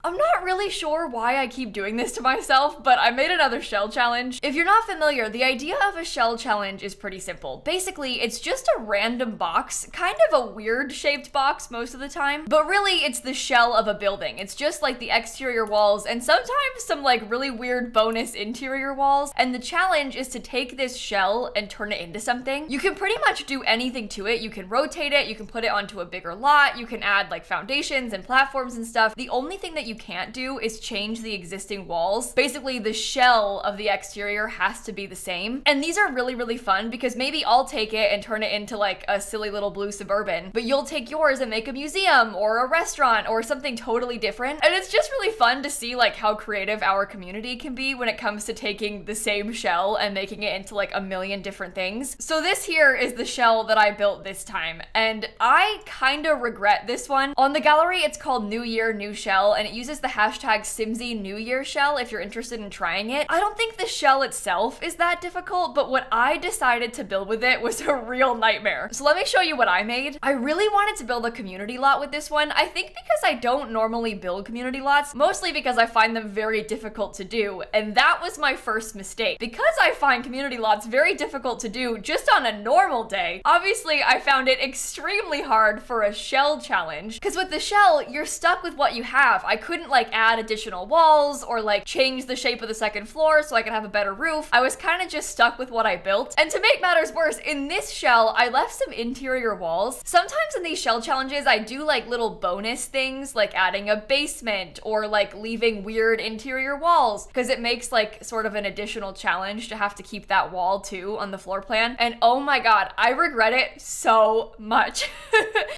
I'm not really sure why I keep doing this to myself, but I made another shell challenge. If you're not familiar, the idea of a shell challenge is pretty simple. Basically, it's just a random box, kind of a weird shaped box most of the time, but really it's the shell of a building. It's just like the exterior walls and sometimes some like really weird bonus interior walls. And the challenge is to take this shell and turn it into something. You can pretty much do anything to it. You can rotate it, you can put it onto a bigger lot, you can add like foundations and platforms and stuff. The only thing that you can't do is change the existing walls. Basically, the shell of the exterior has to be the same. And these are really, really fun because maybe I'll take it and turn it into like a silly little blue Suburban, but you'll take yours and make a museum or a restaurant or something totally different. And it's just really fun to see like how creative our community can be when it comes to taking the same shell and making it into like a million different things. So this here is the shell that I built this time, and I kind of regret this one. On the gallery, it's called New Year, New Shell, and it uses the hashtag Simsie New Year shell if you're interested in trying it. I don't think the shell itself is that difficult, but what I decided to build with it was a real nightmare. So let me show you what I made. I really wanted to build a community lot with this one. I think because I don't normally build community lots, mostly because I find them very difficult to do, and that was my first mistake. Because I find community lots very difficult to do just on a normal day, obviously I found it extremely hard for a shell challenge, because with the shell, you're stuck with what you have. I couldn't like add additional walls or like change the shape of the second floor so I could have a better roof. I was kind of just stuck with what I built. And to make matters worse, in this shell, I left some interior walls. Sometimes in these shell challenges, I do like little bonus things like adding a basement or like leaving weird interior walls, because it makes like sort of an additional challenge to have to keep that wall too on the floor plan. And oh my god, I regret it so much.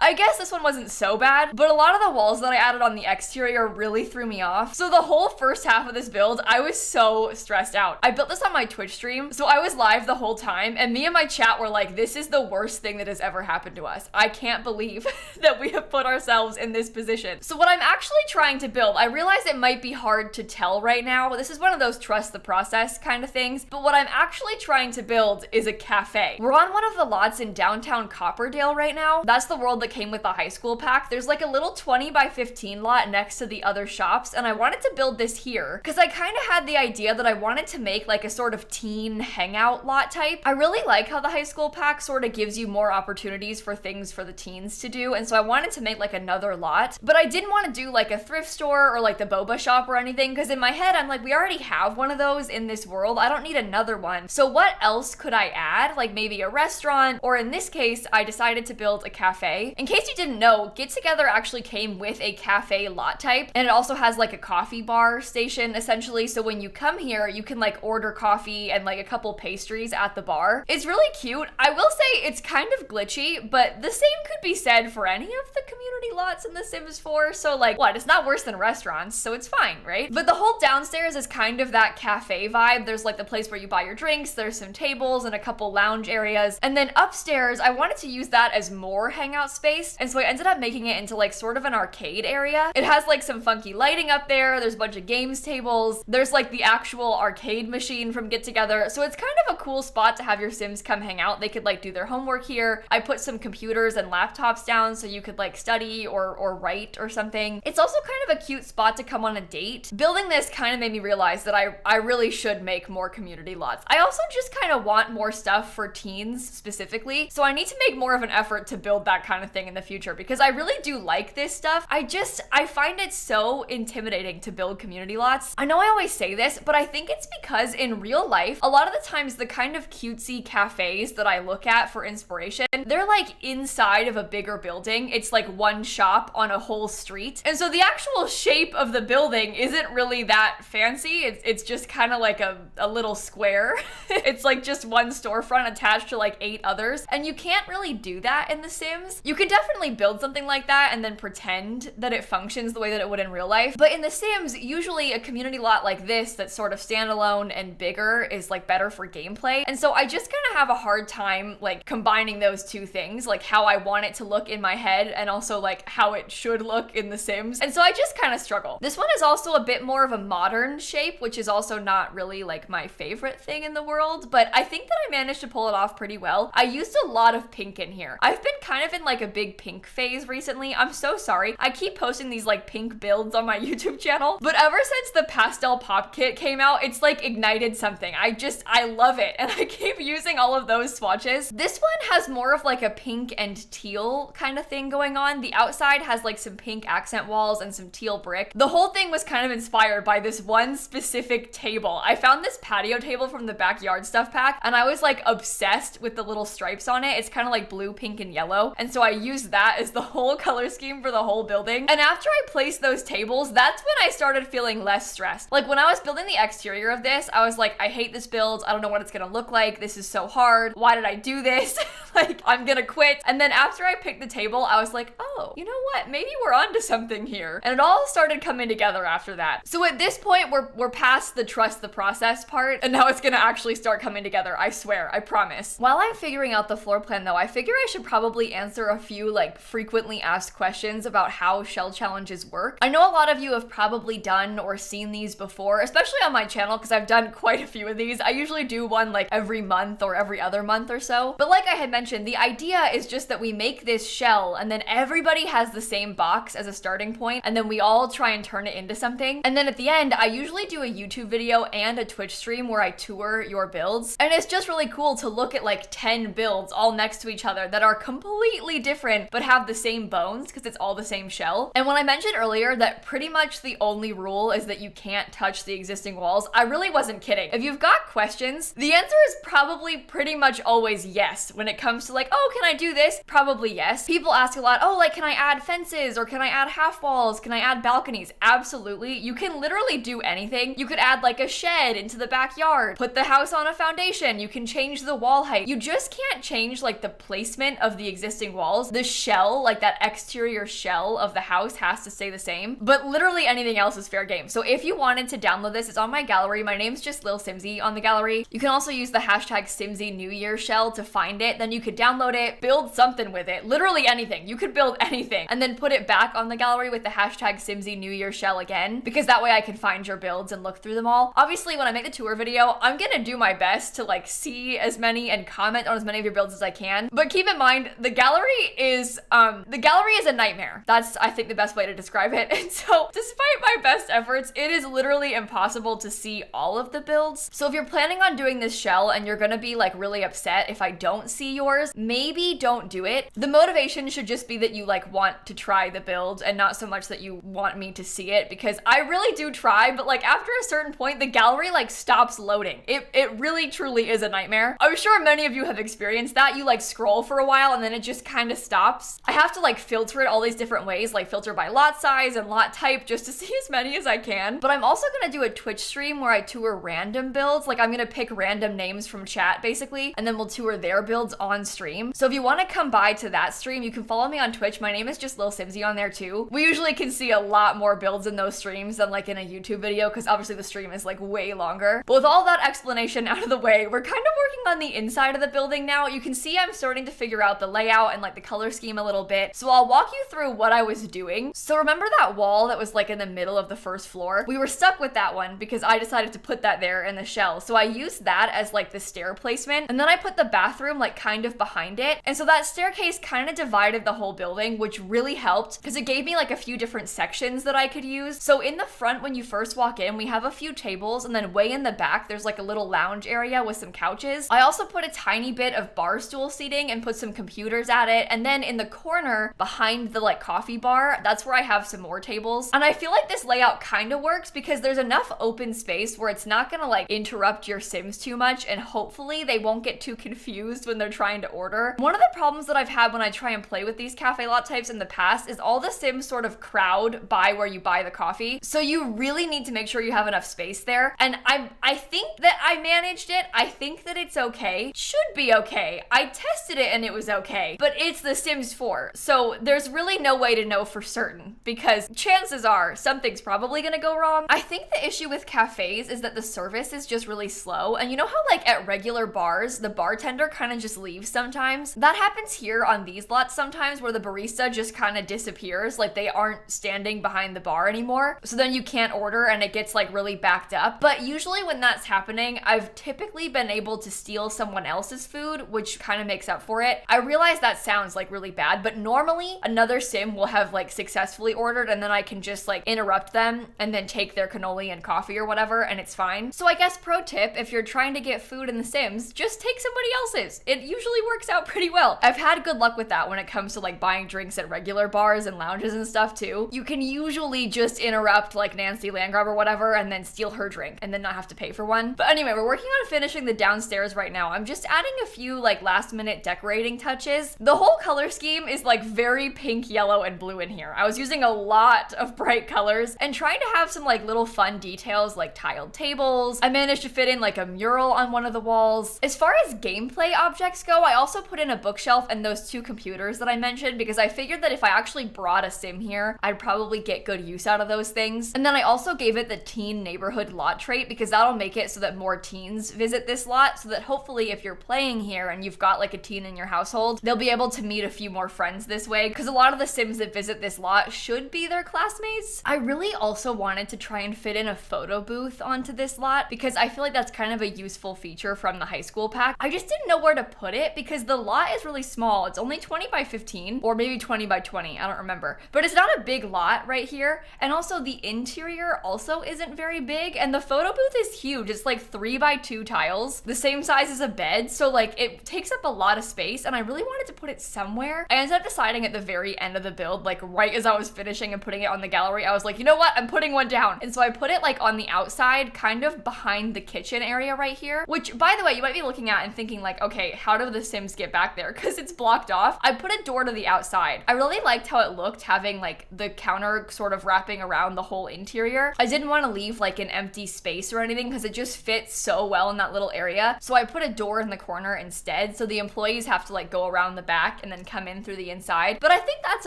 I guess this one wasn't so bad, but a lot of the walls that I added on the exterior really threw me off. So the whole first half of this build, I was so stressed out. I built this on my Twitch stream, so I was live the whole time, and me and my chat were like, this is the worst thing that has ever happened to us. I can't believe that we have put ourselves in this position. So what I'm actually trying to build, I realize it might be hard to tell right now. This is one of those trust the process kind of things, but what I'm actually trying to build is a cafe. We're on one of the lots in downtown Copperdale right now. That's the world that came with the high school pack. There's like a little 20 by 15 lot next to the other shops, and I wanted to build this here because I kind of had the idea that I wanted to make like a sort of teen hangout lot type. I really like how the high school pack sort of gives you more opportunities for things for the teens to do, and so I wanted to make like another lot, but I didn't want to do like a thrift store or like the boba shop or anything, because in my head I'm like, we already have one of those in this world. I don't need another one. So what else could I add? Like maybe a restaurant, or in this case, I decided to build a cafe. In case you didn't know, Get Together actually came with a cafe lot type, and it also has like a coffee bar station essentially. So when you come here, you can like order coffee and like a couple pastries at the bar. It's really cute. I will say it's kind of glitchy, but the same could be said for any of the community lots in The Sims 4. So like, what? It's not worse than restaurants, so it's fine, right? But the whole downstairs is kind of that cafe vibe. There's like the place where you buy your drinks, there's some tables and a couple lounge areas. And then upstairs, I wanted to use that as more hangout space. And so I ended up making it into like sort of an arcade area. It has like some funky lighting up there. There's a bunch of games tables. There's like the actual arcade machine from Get Together. So it's kind of a cool spot to have your Sims come hang out. They could like do their homework here. I put some computers and laptops down so you could like study or write or something. It's also kind of a cute spot to come on a date. Building this kind of made me realize that I really should make more community lots. I also just kind of want more stuff for teens specifically. So I need to make more of an effort to build that kind of thing in the future, because I really do like this stuff. I find it so intimidating to build community lots. I know I always say this, but I think it's because in real life, a lot of the times the kind of cutesy cafes that I look at for inspiration, they're like inside of a bigger building. It's like one shop on a whole street. And so the actual shape of the building isn't really that fancy. It's just kind of like a little square. It's like just one storefront attached to like 8 others. And you can't really do that in The Sims. You can definitely build something like that and then pretend that it functions the way that it would in real life. But in The Sims, usually a community lot like this that's sort of standalone and bigger is like better for gameplay. And so I just kind of have a hard time like combining those two things, like how I want it to look in my head and also like how it should look in The Sims. And so I just kind of struggle. This one is also a bit more of a modern shape, which is also not really like my favorite thing in the world, but I think that I managed to pull it off pretty well. I used a lot of pink in here. I've been kind of in like a big pink phase recently. I'm so sorry. I keep posting these like pink builds on on my YouTube channel. But ever since the pastel pop kit came out, it's like ignited something. I love it. And I keep using all of those swatches. This one has more of like a pink and teal kind of thing going on. The outside has like some pink accent walls and some teal brick. The whole thing was kind of inspired by this one specific table. I found this patio table from the backyard stuff pack and I was like obsessed with the little stripes on it. It's kind of like blue, pink, and yellow. And so I used that as the whole color scheme for the whole building. And after I placed those tables, that's when I started feeling less stressed. Like when I was building the exterior of this, I was like, I hate this build. I don't know what it's gonna look like. This is so hard. Why did I do this? Like, I'm gonna quit. And then after I picked the table, I was like, oh, you know what? Maybe we're onto something here. And it all started coming together after that. So at this point, we're past the trust the process part, and now it's gonna actually start coming together. I swear, I promise. While I'm figuring out the floor plan though, I figure I should probably answer a few like frequently asked questions about how shell challenges work. I know a lot of you have probably done or seen these before, especially on my channel, because I've done quite a few of these. I usually do one like every month or every other month or so. But like I had mentioned, the idea is just that we make this shell and then everybody has the same box as a starting point, and then we all try and turn it into something. And then at the end, I usually do a YouTube video and a Twitch stream where I tour your builds. And it's just really cool to look at like 10 builds all next to each other that are completely different but have the same bones because it's all the same shell. And when I mentioned earlier that pretty much the only rule is that you can't touch the existing walls, I really wasn't kidding. If you've got questions, the answer is probably pretty much always yes. When it comes to like, oh, can I do this? Probably yes. People ask a lot, oh, like, can I add fences or can I add half walls? Can I add balconies? Absolutely. You can literally do anything. You could add like a shed into the backyard, put the house on a foundation. You can change the wall height. You just can't change like the placement of the existing walls. The shell, like that exterior shell of the house has to stay the same, but literally anything else is fair game. So if you wanted to download this, it's on my gallery. My name's just lilsimsie on the gallery. You can also use the hashtag Simsie New Year shell to find it. Then you could download it, build something with it, literally anything. You could build anything and then put it back on the gallery with the hashtag Simsie New Year shell again, because that way I can find your builds and look through them all. Obviously, when I make the tour video, I'm gonna do my best to like see as many and comment on as many of your builds as I can. But keep in mind, the gallery is a nightmare. That's, I think, the best way to describe it. And so despite my best efforts, it is literally impossible to see all of the builds. So if you're planning on doing this shell and you're gonna be like really upset if I don't see yours, maybe don't do it. The motivation should just be that you like want to try the build and not so much that you want me to see it, because I really do try, but like after a certain point, the gallery like stops loading. It really truly is a nightmare. I'm sure many of you have experienced that. You like scroll for a while and then it just kind of stops. I have to like filter it all these different ways, like filter by lot size and lot type just to see as many as I can. But I'm also gonna do a Twitch stream where I tour random builds. Like I'm gonna pick random names from chat basically, and then we'll tour their builds on stream. So if you wanna come by to that stream, you can follow me on Twitch. My name is just lilsimsie on there too. We usually can see a lot more builds in those streams than like in a YouTube video, because obviously the stream is like way longer. But with all that explanation out of the way, we're kind of working on the inside of the building now. You can see I'm starting to figure out the layout and like the color scheme a little bit. So I'll walk you through what I was doing. So remember that wall that was like in the middle of the first floor? We were stuck with that one because I decided to put that there in the shell. So I used that as like the stair placement. And then I put the bathroom like kind of behind it. And so that staircase kind of divided the whole building, which really helped because it gave me like a few different sections that I could use. So in the front, when you first walk in, we have a few tables, and then way in the back, there's like a little lounge area with some couches. I also put a tiny bit of bar stool seating and put some computers at it. And then in the corner behind the like coffee bar, that's where I have some more tables. And I feel like this layout kind of works because there's enough open space where it's not gonna like interrupt your Sims too much, and hopefully they won't get too confused when they're trying to order. One of the problems that I've had when I try and play with these cafe lot types in the past is all the Sims sort of crowd by where you buy the coffee. So you really need to make sure you have enough space there. And I think that I managed it. I think that it's okay. Should be okay. I tested it and it was okay, but it's The Sims 4. So there's really no way to know for certain because chances are something's probably gonna go wrong. I think the issue with cafes is that the service is just really slow. And you know how like at regular bars, the bartender kind of just leaves sometimes? That happens here on these lots sometimes where the barista just kind of disappears, like they aren't standing behind the bar anymore. So then you can't order and it gets like really backed up. But usually when that's happening, I've typically been able to steal someone else's food, which kind of makes up for it. I realize that sounds like really bad, but normally another Sim will have like successfully ordered and then I can just like interrupt them and then take their cannoli and coffee or whatever, and it's fine. So I guess pro tip, if you're trying to get food in The Sims, just take somebody else's. It usually works out pretty well. I've had good luck with that when it comes to like buying drinks at regular bars and lounges and stuff too. You can usually just interrupt like Nancy Landgrab or whatever and then steal her drink and then not have to pay for one. But anyway, we're working on finishing the downstairs right now. I'm just adding a few like last minute decorating touches. The whole color scheme is like very pink, yellow, and blue in here. I was using a lot of bright colors and trying to have some like little fun details like tiled tables. I managed to fit in like a mural on one of the walls. As far as gameplay objects go, I also put in a bookshelf and those two computers that I mentioned because I figured that if I actually brought a sim here, I'd probably get good use out of those things. And then I also gave it the teen neighborhood lot trait because that'll make it so that more teens visit this lot, so that hopefully if you're playing here and you've got like a teen in your household, they'll be able to meet a few more friends this way, because a lot of the sims that visit this lot should be their classmates. I really also wanted to try and fit in a photo booth onto this lot because I feel like that's kind of a useful feature from the high school pack. I just didn't know where to put it because the lot is really small. It's only 20 by 15 or maybe 20 by 20, I don't remember. But it's not a big lot right here, and also the interior also isn't very big, and the photo booth is huge. It's like 3 by 2 tiles, the same size as a bed, so like it takes up a lot of space, and I really wanted to put it somewhere. I ended up deciding at the very end of the build, like right as I was finishing and putting it on the gallery, I was like, you know what, I'm putting one down. And so I put it like on the outside, kind of behind the kitchen area right here, which by the way, you might be looking at and thinking like, okay, how do the Sims get back there? Because it's blocked off. I put a door to the outside. I really liked how it looked, having like the counter sort of wrapping around the whole interior. I didn't want to leave like an empty space or anything because it just fits so well in that little area. So I put a door in the corner instead, so the employees have to like go around the back and then come in through the inside. But I think that's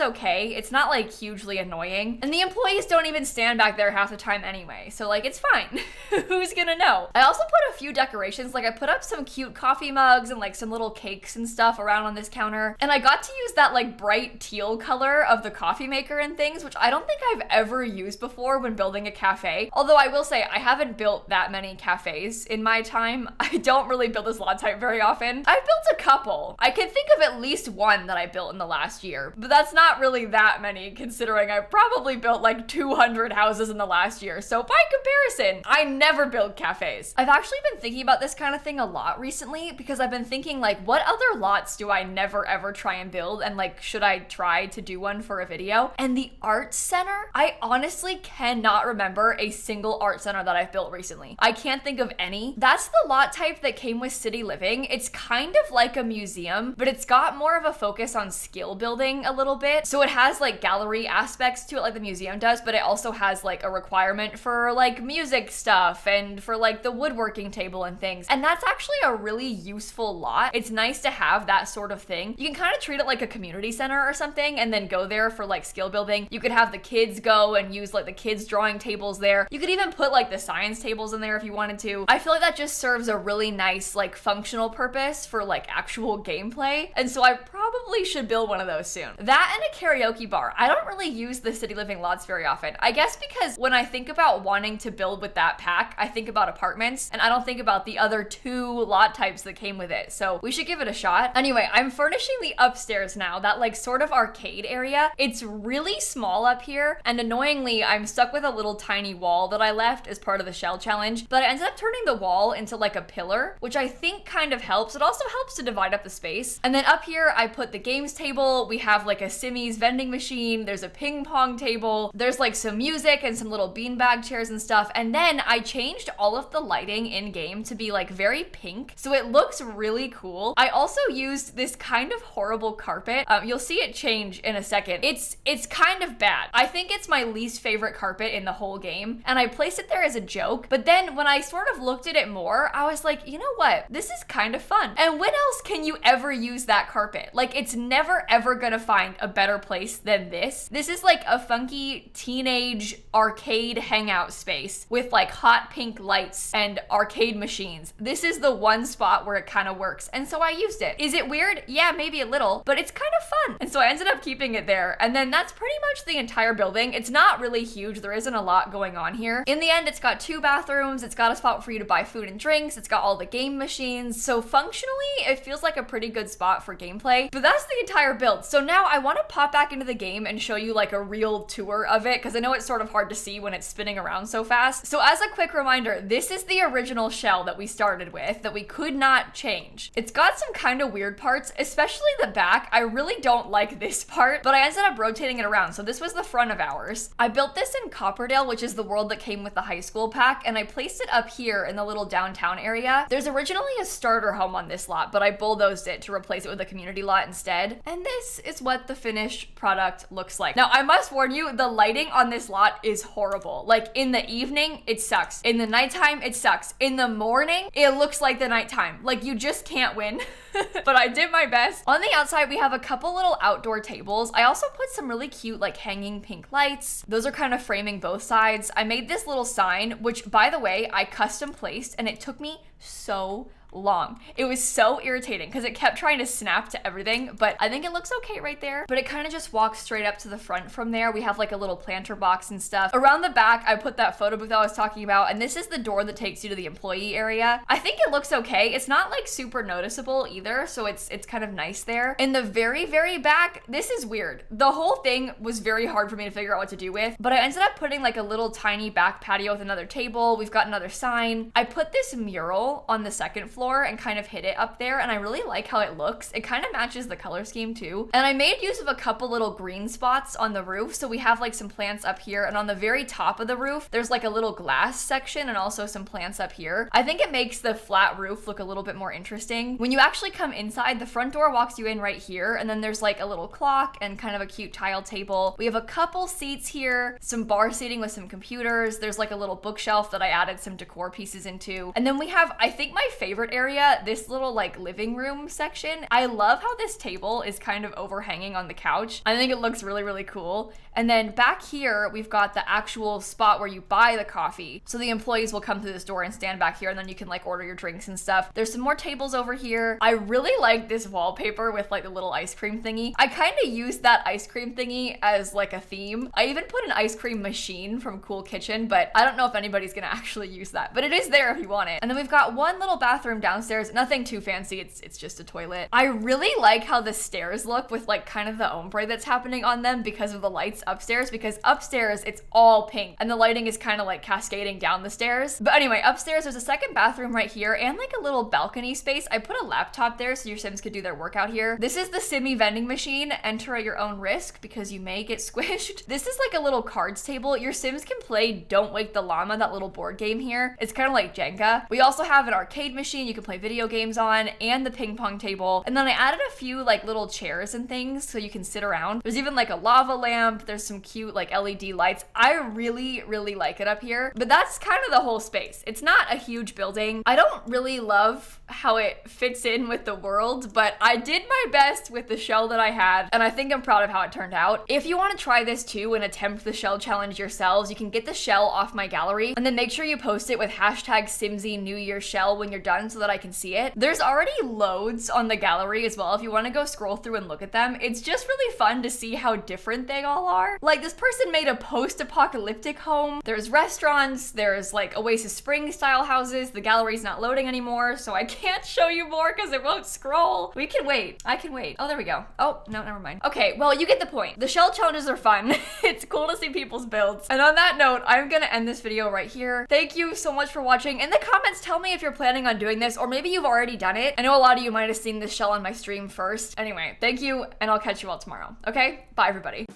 okay. It's not like hugely annoying. And the employees don't even stand back there half the time anyway. So like, it's fine. Who's gonna know? I also put a few decorations. Like I put up some cute coffee mugs and like some little cakes and stuff around on this counter. And I got to use that like bright teal color of the coffee maker and things, which I don't think I've ever used before when building a cafe. Although I will say I haven't built that many cafes in my time. I don't really build this lot type very often. I've built a couple. I can think of at least one that I built in the last year, but that's not really that many considering I've probably built like 200 houses in the last year. So by comparison, I never build cafes. I've actually been thinking about this kind of thing a lot recently because I've been thinking like, what other lots do I never ever try and build, and like, should I try to do one for a video? And the art center, I honestly cannot remember a single art center that I've built recently. I can't think of any. That's the lot type that came with City Living. It's kind of like a museum, but it's got more of a focus on skill building a little bit. So it has like gallery aspects to it like the museum does, but it also has like a requirement for like music stuff and for like the woodworking table and things. And that's actually a really useful lot. It's nice to have that sort of thing. You can kind of treat it like a community center or something and then go there for like skill building. You could have the kids go and use like the kids drawing tables there. You could even put like the science tables in there if you wanted to. I feel like that just serves a really nice like functional purpose for like actual gameplay. And so I probably should build one of those soon. That and a karaoke bar. I don't really use the City Living lots very often. I guess because when I think about wanting to build with that pack, I think about apartments and I don't think about the other 2 lot types that came with it. So we should give it a shot. Anyway, I'm furnishing the upstairs now, that like sort of arcade area. It's really small up here, and annoyingly, I'm stuck with a little tiny wall that I left as part of the shell challenge, but I ended up turning the wall into like a pillar, which I think kind of helps. It also helps to divide up the space. And then up here, I put the games table. We have like a Simmy's vending machine. There's a ping pong table. There's like some music and some little beanbag chairs and stuff. And then I changed all of the lighting in game to be like very pink, so it looks really cool. I also used this kind of horrible carpet. You'll see it change in a second. It's kind of bad. I think it's my least favorite carpet in the whole game, and I placed it there as a joke, but then when I sort of looked at it more, I was like, you know what? This is kind of fun. And when else can you ever use that carpet? Like, it's never ever gonna find a better place than this. This is like a funky teenage arcade hangout space with like hot pink lights and arcade machines. This is the one spot where it kind of works, and so I used it. Is it weird? Yeah, maybe a little, but it's kind of fun. And so I ended up keeping it there, and then that's pretty much the entire building. It's not really huge. There isn't a lot going on here. In the end, it's got 2 bathrooms. It's got a spot for you to buy food and drinks. It's got all the game machines. So functionally, it feels like a pretty good spot for gameplay, but that's the entire build. So now I want to pop back into the game and show you like a real tour of it, because I know it's sort of hard to see when it's spinning around so fast. So as a quick reminder, this is the original shell that we started with that we could not change. It's got some kind of weird parts, especially the back. I really don't like this part, but I ended up rotating it around. So this was the front of ours. I built this in Copperdale, which is the world that came with the high school pack, and I placed it up here in the little downtown area. There's originally a starter home on this lot, but I bulldozed it to replace it with a community lot instead. And this is what the finished product looks like. Now, I must warn you, the lighting on this lot is horrible. Like in the evening, it sucks. In the nighttime, it sucks. In the morning, it looks like the nighttime. Like you just can't win. But I did my best. On the outside, we have a couple little outdoor tables. I also put some really cute like hanging pink lights. Those are kind of framing both sides. I made this little sign, which by the way, I custom placed, and it took me so long. It was so irritating because it kept trying to snap to everything, but I think it looks okay right there. But it kind of just walks straight up to the front from there. We have like a little planter box and stuff. Around the back, I put that photo booth I was talking about, and this is the door that takes you to the employee area. I think it looks okay. It's not like super noticeable either, so it's kind of nice there. In the very, very back, this is weird. The whole thing was very hard for me to figure out what to do with, but I ended up putting like a little tiny back patio with another table. We've got another sign. I put this mural on the second floor and kind of hid it up there, and I really like how it looks. It kind of matches the color scheme too. And I made use of a couple little green spots on the roof, so we have like some plants up here, and on the very top of the roof there's like a little glass section and also some plants up here. I think it makes the flat roof look a little bit more interesting. When you actually come inside, the front door walks you in right here, and then there's like a little clock and kind of a cute tile table. We have a couple seats here, some bar seating with some computers. There's like a little bookshelf that I added some decor pieces into, and then we have, I think, my favorite area, this little like living room section. I love how this table is kind of overhanging on the couch. I think it looks really, really cool. And then back here, we've got the actual spot where you buy the coffee. So the employees will come through this door and stand back here, and then you can like order your drinks and stuff. There's some more tables over here. I really like this wallpaper with like the little ice cream thingy. I kind of used that ice cream thingy as like a theme. I even put an ice cream machine from Cool Kitchen, but I don't know if anybody's gonna actually use that, but it is there if you want it. And then we've got one little bathroom downstairs, nothing too fancy, it's just a toilet. I really like how the stairs look with like kind of the ombre that's happening on them because of the lights upstairs, because upstairs it's all pink and the lighting is kind of like cascading down the stairs. But anyway, upstairs there's a second bathroom right here and like a little balcony space. I put a laptop there so your Sims could do their workout here. This is the Simmy vending machine. Enter at your own risk because you may get squished. This is like a little cards table. Your Sims can play Don't Wake the Llama, that little board game here. It's kind of like Jenga. We also have an arcade machine you can play video games on, and the ping pong table. And then I added a few like little chairs and things so you can sit around. There's even like a lava lamp. There's some cute like LED lights. I really, really like it up here. But that's kind of the whole space. It's not a huge building. I don't really love how it fits in with the world, but I did my best with the shell that I had, and I think I'm proud of how it turned out. If you want to try this too and attempt the shell challenge yourselves, you can get the shell off my gallery, and then make sure you post it with hashtag Simsie New Year Shell when you're done so that I can see it. There's already loads on the gallery as well if you want to go scroll through and look at them. It's just really fun to see how different they all are. Like this person made a post-apocalyptic home. There's restaurants, there's like Oasis Spring style houses. The gallery's not loading anymore, so I can't show you more because it won't scroll. We can wait. I can wait. Oh, there we go. Oh, no, never mind. Okay, well, you get the point. The shell challenges are fun. It's cool to see people's builds. And on that note, I'm gonna end this video right here. Thank you so much for watching. In the comments, tell me if you're planning on doing this, or maybe you've already done it. I know a lot of you might have seen this shell on my stream first. Anyway, thank you, and I'll catch you all tomorrow. Okay? Bye, everybody.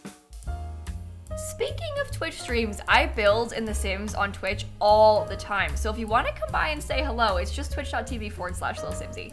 Speaking of Twitch streams, I build in The Sims on Twitch all the time. So if you want to come by and say hello, it's just twitch.tv/lilsimsie.